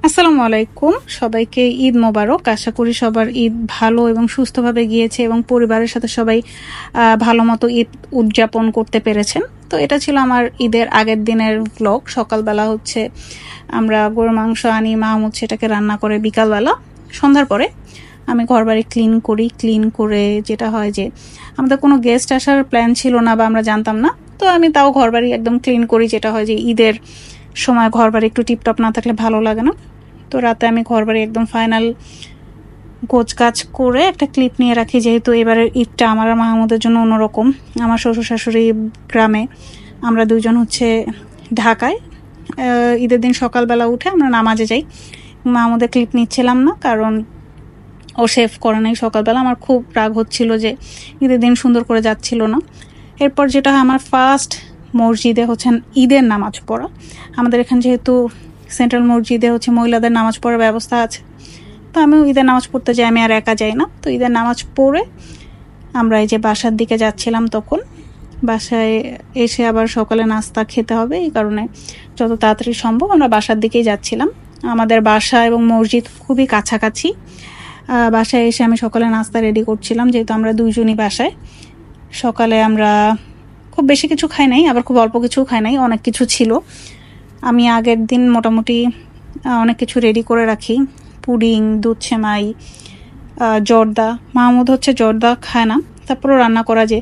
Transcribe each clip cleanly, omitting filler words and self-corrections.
আসসালামু আলাইকুম, সবাইকে ঈদ মোবারক। আশা করি সবার ঈদ ভালো এবং সুস্থভাবে গিয়েছে এবং পরিবারের সাথে সবাই ভালো মতো ঈদ উদযাপন করতে পেরেছেন। তো এটা ছিল আমার ঈদের আগের দিনের ব্লগ। সকালবেলা হচ্ছে আমরা গরুর মাংস আনি, মা হচ্ছে এটাকে রান্না করে বিকালবেলা সন্ধ্যার পরে আমি ঘরবাড়ি ক্লিন করি। ক্লিন করে যেটা হয় যে আমাদের কোনো গেস্ট আসার প্ল্যান ছিল না বা আমরা জানতাম না, তো আমি তাও ঘরবাড়ি একদম ক্লিন করি। যেটা হয় যে ঈদের সময় ঘরবাড়ি একটু টিপটপ না থাকলে ভালো লাগে না। তো রাতে আমি ঘরবাড়ি একদম ফাইনাল গোছগাছ করে একটা ক্লিপ নিয়ে রাখি, যেহেতু এবারের ঈদটা আমার আর মাহমুদের জন্য অন্যরকম। আমার শ্বশুর শাশুড়ি গ্রামে, আমরা দুইজন হচ্ছে ঢাকায়। ঈদের দিন সকালবেলা উঠে আমরা নামাজে যাই। মাহমুদের ক্লিপ নিচ্ছিলাম না, কারণ ও শেভ করে নাই সকালবেলা। আমার খুব রাগ হচ্ছিল যে ঈদের দিন সুন্দর করে যাচ্ছিল না। এরপর যেটা হয়, আমার ফার্স্ট মসজিদে হচ্ছে ঈদের নামাজ পড়া। আমাদের এখানে যেহেতু সেন্ট্রাল মসজিদে হচ্ছে মহিলাদের নামাজ পড়ার ব্যবস্থা আছে, তো আমিও ঈদের নামাজ পড়তে যাই। আমি আর একা যাই না। তো ঈদের নামাজ পড়ে আমরা এই যে বাসার দিকে যাচ্ছিলাম, তখন বাসায় এসে আবার সকালে নাস্তা খেতে হবে, এই কারণে যত তাড়াতাড়ি সম্ভব আমরা বাসার দিকেই যাচ্ছিলাম। আমাদের বাসা এবং মসজিদ খুবই কাছাকাছি। বাসায় এসে আমি সকালে নাস্তা রেডি করছিলাম, যেহেতু আমরা দুইজনই বাসায়। সকালে আমরা খুব বেশি কিছু খাই নাই, আবার খুব অল্প কিছু খাই নাই, অনেক কিছু ছিল। আমি আগের দিন মোটামুটি অনেক কিছু রেডি করে রাখি, পুডিং, দুধ সেমাই, জর্দা। মাহমুদ হচ্ছে জর্দা খায় না, তারপরও রান্না করা যে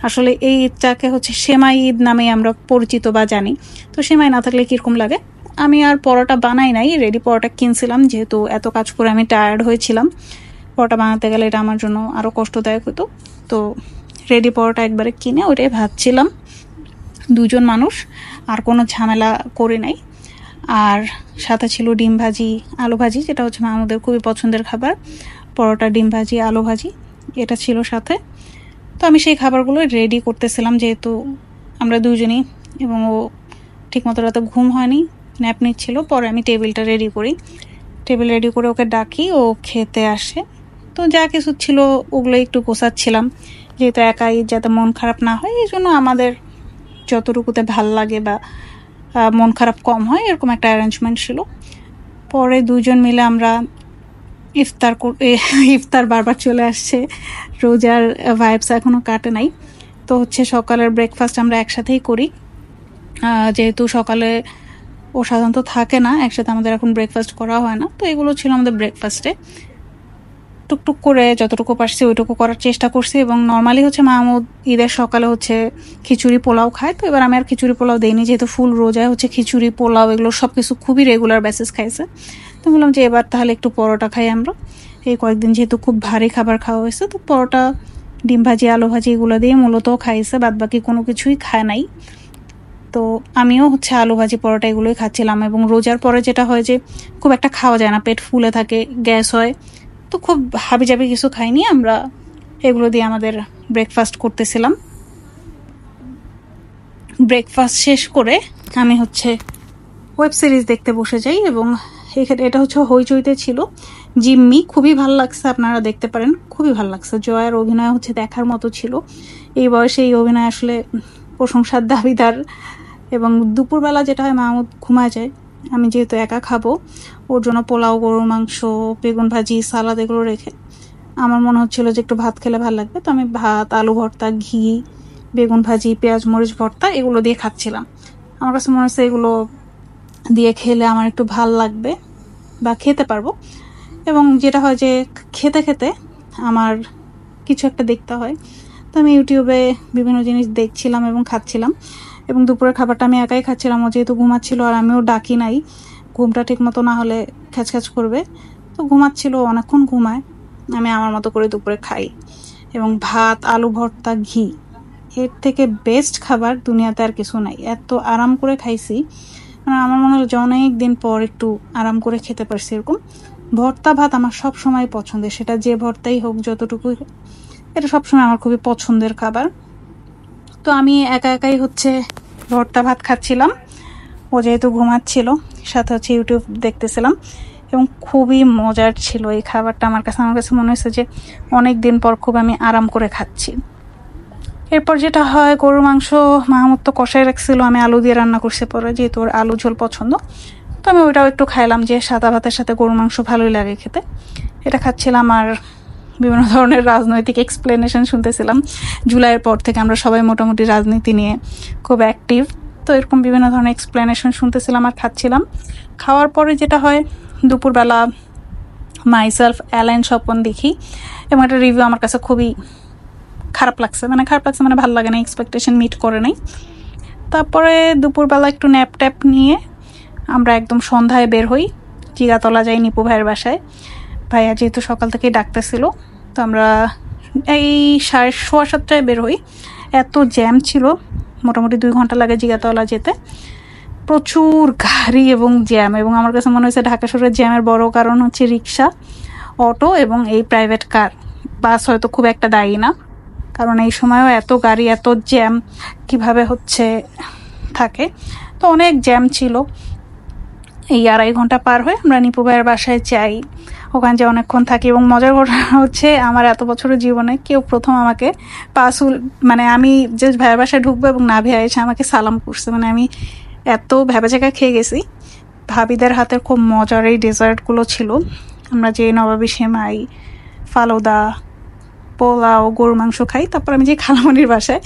আসলে এই ঈদটাকে হচ্ছে সেমাই ঈদ নামে আমরা পরিচিত বা জানি। তো সেমাই না থাকলে কীরকম লাগে। আমি আর পরোটা বানাই নাই, রেডি পরোটা কিনছিলাম, যেহেতু এত কাজ করে আমি টায়ার্ড হয়েছিলাম। পরোটা বানাতে গেলে এটা আমার জন্য আরও কষ্টদায়ক হতো। তো রেডি পরোটা একবারে কিনে ওটাই ভাজছিলাম। দুজন মানুষ, আর কোনো ঝামেলা করে নাই। আর সাথে ছিল ডিম ভাজি, আলু ভাজি, যেটা হচ্ছে আমাদের খুবই পছন্দের খাবার। পরোটা, ডিম ভাজি, আলু ভাজি, এটা ছিল সাথে। তো আমি সেই খাবারগুলো রেডি করতেছিলাম, যেহেতু আমরা দুজনই, এবং ও ঠিকমতো রাতে ঘুম হয়নি, ন্যাপ নিচ্ছিল। পরে আমি টেবিলটা রেডি করি, টেবিল রেডি করে ওকে ডাকি, ও খেতে আসে। তো যা কিছু ছিল ওগুলো একটু গোছাচ্ছিলাম, যেহেতু একাই, যাতে মন খারাপ না হয়। এই জন্য আমাদের যতটুকুতে ভাল লাগে বা মন খারাপ কম হয়, এরকম একটা অ্যারেঞ্জমেন্ট ছিল। পরে দুজন মিলে আমরা ইফতার বারবার চলে আসছে, রোজার ভাইবস এখনও কাটে নাই। তো হচ্ছে সকালের ব্রেকফাস্ট আমরা একসাথেই করি, যেহেতু সকালে ও সাধারণত থাকে না, একসাথে আমাদের এখন ব্রেকফাস্ট করা হয় না। তো এগুলো ছিল আমাদের ব্রেকফাস্টে। টুকটুক করে যতটুকু পারছি ওইটুকু করার চেষ্টা করছি। এবং নর্মালি হচ্ছে মাহমুদ ঈদের সকালে হচ্ছে খিচুড়ি পোলাও খায়, তো এবার আমি আর খিচুড়ি পোলাও দিইনি, যেহেতু ফুল রোজায় হচ্ছে খিচুড়ি পোলাও এগুলো সব কিছু খুবই রেগুলার বেসিস খাইছে। তো বললাম যে এবার তাহলে একটু পরোটা খাই আমরা। এই কয়েকদিন যেহেতু খুব ভারী খাবার খাওয়া হয়েছে, তো পরোটা, ডিম ভাজি, আলু ভাজি এগুলো দিয়ে মূলত খাইছে, বাদবাকি কোনো কিছুই খায় নাই। তো আমিও হচ্ছে আলু ভাজি, পরোটা এগুলোই খাচ্ছিলাম। এবং রোজার পরে যেটা হয় যে খুব একটা খাওয়া যায় না, পেট ফুলে থাকে, গ্যাস হয়। তো খুব হাবিজাবি কিছু খাইনি আমরা, এগুলো দিয়ে আমাদের ব্রেকফাস্ট করতেছিলাম। ব্রেকফাস্ট শেষ করে আমি হচ্ছে ওয়েব সিরিজ দেখতে বসে যাই, এবং এটা হচ্ছে হইচইতে ছিল, জিম্মি। খুবই ভালো লাগছে, আপনারা দেখতে পারেন, খুবই ভালো লাগছে। জয়ার অভিনয় হচ্ছে দেখার মতো ছিল। এই বয়সে এই অভিনয় আসলে প্রশংসার দাবিদার। এবং দুপুরবেলা যেটা হয়, মাহমুদ ঘুমায় যায়, আমি যেহেতু একা খাবো, ওর জন্য পোলাও, গরুর মাংস, বেগুন ভাজি, সালাদ এগুলো রেখে আমার মনে হচ্ছিলো যে একটু ভাত খেলে ভালো লাগবে। তো আমি ভাত, আলু ভর্তা, ঘি, বেগুন ভাজি, পেঁয়াজ মরিচ ভর্তা এগুলো দিয়ে খাচ্ছিলাম। আমার কাছে মনে হচ্ছে এগুলো দিয়ে খেলে আমার একটু ভাল লাগবে বা খেতে পারবো। এবং যেটা হয় যে খেতে খেতে আমার কিছু একটা দেখতে হয়, তো আমি ইউটিউবে বিভিন্ন জিনিস দেখছিলাম এবং খাচ্ছিলাম। এবং দুপুরের খাবারটা আমি একাই খাচ্ছিলাম, ও যেহেতু ঘুমাচ্ছিল, আর আমিও ডাকি নাই, ঘুমটা ঠিক মতো না হলে খ্যাচ করবে। তো ঘুমাচ্ছিল, অনেকক্ষণ ঘুমায়, আমি আমার মতো করে দুপুরে খাই। এবং ভাত, আলু ভর্তা, ঘি, এর থেকে বেস্ট খাবার দুনিয়াতে আর কিছু নাই। এত আরাম করে খাইছি, মানে আমার মনে হলো যে অনেক দিন পর একটু আরাম করে খেতে পারছি। এরকম ভর্তা ভাত আমার সব সময় পছন্দের, সেটা যে ভর্তাই হোক, যতটুকু, এটা সবসময় আমার খুবই পছন্দের খাবার। তো আমি একাই হচ্ছে ভর্তা ভাত খাচ্ছিলাম, ও যেহেতু ঘুমাচ্ছিল, সাথে হচ্ছে ইউটিউব দেখতেছিলাম। এবং খুবই মজার ছিল এই খাবারটা। আমার কাছে মনে হয়েছে যে অনেক দিন পর খুব আমি আরাম করে খাচ্ছি। এরপর যেটা হয়, গরুর মাংস মাহমুদ তো কষাই রাখছিল, আমি আলু দিয়ে রান্না করছি পরে, যেহেতু ওর আলু ঝোল পছন্দ। তো আমি ওইটাও একটু খাইলাম, যে সাদা ভাতের সাথে গরুর মাংস ভালোই লাগে খেতে। এটা খাচ্ছিলাম আর বিভিন্ন ধরনের রাজনৈতিক এক্সপ্লেনেশন শুনতেছিলাম। জুলাইয়ের পর থেকে আমরা সবাই মোটামুটি রাজনীতি নিয়ে খুব অ্যাক্টিভ, তো এরকম বিভিন্ন ধরনের এক্সপ্লেনেশন শুনতেছিলাম আর খাচ্ছিলাম। খাওয়ার পরে যেটা হয়, দুপুরবেলা মাইসেলফ অ্যালাইন স্বপন দেখি, এবং একটা রিভিউ আমার কাছে খুবই খারাপ লাগছে, মানে ভালো লাগে না, এক্সপেকটেশন মিট করে নাই। তারপরে দুপুরবেলা একটু ন্যাপ ট্যাপ নিয়ে আমরা একদম সন্ধ্যায় বের হই, জিগাতলা যাই নিপু ভাইয়ের বাসায়। ভাইয়া যেহেতু সকাল থেকেই ডাকতেছিল, তো আমরা এই 7:30 বের হই। এত জ্যাম ছিল, মোটামুটি 2 ঘন্টা লাগে জিগাতলা যেতে, প্রচুর গাড়ি এবং জ্যাম। এবং আমার কাছে মনে হয়েছে ঢাকা শহরের জ্যামের বড় কারণ হচ্ছে রিক্সা, অটো এবং এই প্রাইভেট কার। বাস হয়তো খুব একটা দায়ী না, কারণ এই সময়ও এত গাড়ি এত জ্যাম কিভাবে হচ্ছে থাকে। তো অনেক জ্যাম ছিল। এই 2.5 ঘন্টা পার হয়ে আমরা নিপু ভাইয়ের বাসায় যাই, ওখানে যে অনেকক্ষণ থাকি। এবং মজার ঘটনা হচ্ছে, আমার এত বছরের জীবনে কেউ প্রথম আমাকে পাসুল, মানে আমি যে ভাইয়ের বাসায় ঢুকবো এবং নাভিয়া এসে আমাকে সালাম করছে, মানে আমি এত ভ্যাবাচাকা খেয়ে গেছি। ভাবিদের হাতের খুব মজার এই ডেজার্টগুলো ছিল। আমরা যে নবাবী সেমাই, ফালুদা, পোলাও, গরুর মাংস খাই। তারপর আমি যে খালামণির বাসায়,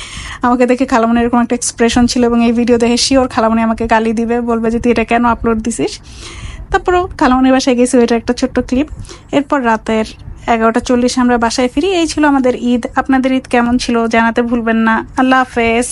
আমাকে দেখে খালামণির এরকম একটা এক্সপ্রেশন ছিল, এবং এই ভিডিও দেখে শিওর খালামণি আমাকে গালি দিবে, বলবে যে তুই এটা কেন আপলোড দিছিস। তারপরও খালামণির বাসায় গেছি, এটা একটা ছোট্ট ক্লিপ। এরপর রাতের 11:40 আমরা বাসায় ফিরি। এই ছিল আমাদের ঈদ। আপনাদের ঈদ কেমন ছিল জানাতে ভুলবেন না। আল্লাহ হাফেজ।